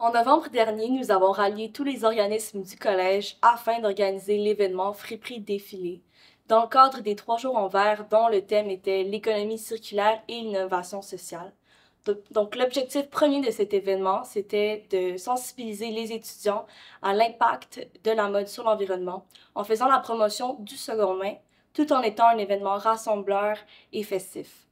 En novembre dernier, nous avons rallié tous les organismes du collège afin d'organiser l'événement Friperie Défilé, dans le cadre des 3 jours en vert dont le thème était l'économie circulaire et l'innovation sociale. Donc, l'objectif premier de cet événement, c'était de sensibiliser les étudiants à l'impact de la mode sur l'environnement en faisant la promotion du second main, tout en étant un événement rassembleur et festif.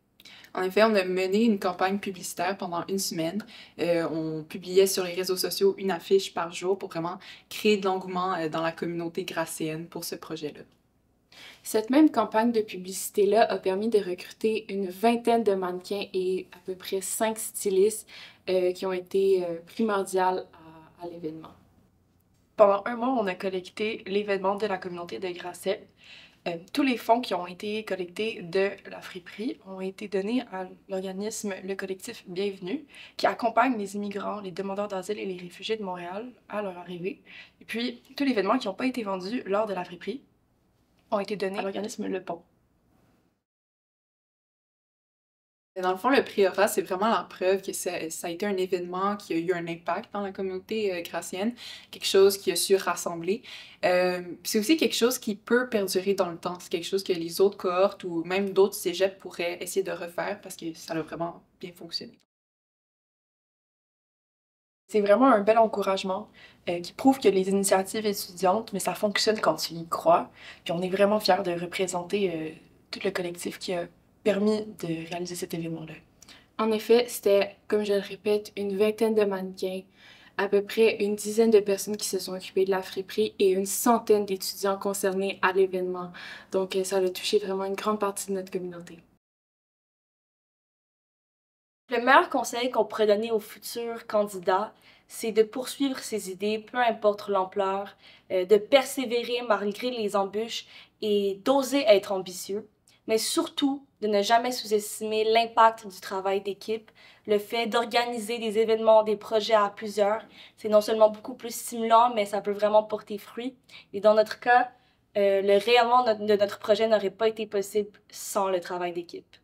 En effet, on a mené une campagne publicitaire pendant une semaine. On publiait sur les réseaux sociaux une affiche par jour pour vraiment créer de l'engouement dans la communauté gracéenne pour ce projet-là. Cette même campagne de publicité-là a permis de recruter une vingtaine de mannequins et à peu près 5 stylistes qui ont été primordiales à l'événement. Pendant un mois, on a collecté l'événement de la communauté de Grasset. Tous les fonds qui ont été collectés de la friperie ont été donnés à l'organisme Le Collectif Bienvenue, qui accompagne les immigrants, les demandeurs d'asile et les réfugiés de Montréal à leur arrivée. Et puis, tous les vêtements qui n'ont pas été vendus lors de la friperie ont été donnés à l'organisme Le Pont. Dans le fond, le priorat, c'est vraiment la preuve que ça a été un événement qui a eu un impact dans la communauté gracienne, quelque chose qui a su rassembler. C'est aussi quelque chose qui peut perdurer dans le temps. C'est quelque chose que les autres cohortes ou même d'autres cégeps pourraient essayer de refaire parce que ça a vraiment bien fonctionné. C'est vraiment un bel encouragement qui prouve que les initiatives étudiantes, mais ça fonctionne quand tu y crois. Puis on est vraiment fiers de représenter tout le collectif qui a permis de réaliser cet événement-là. En effet, c'était, comme je le répète, une vingtaine de mannequins, à peu près une dizaine de personnes qui se sont occupées de la friperie et une centaine d'étudiants concernés à l'événement. Donc, ça a touché vraiment une grande partie de notre communauté. Le meilleur conseil qu'on pourrait donner aux futurs candidats, c'est de poursuivre ses idées, peu importe l'ampleur, de persévérer malgré les embûches et d'oser être ambitieux, mais surtout de ne jamais sous-estimer l'impact du travail d'équipe. Le fait d'organiser des événements, des projets à plusieurs, c'est non seulement beaucoup plus stimulant, mais ça peut vraiment porter fruit. Et dans notre cas, le rayonnement de notre projet n'aurait pas été possible sans le travail d'équipe.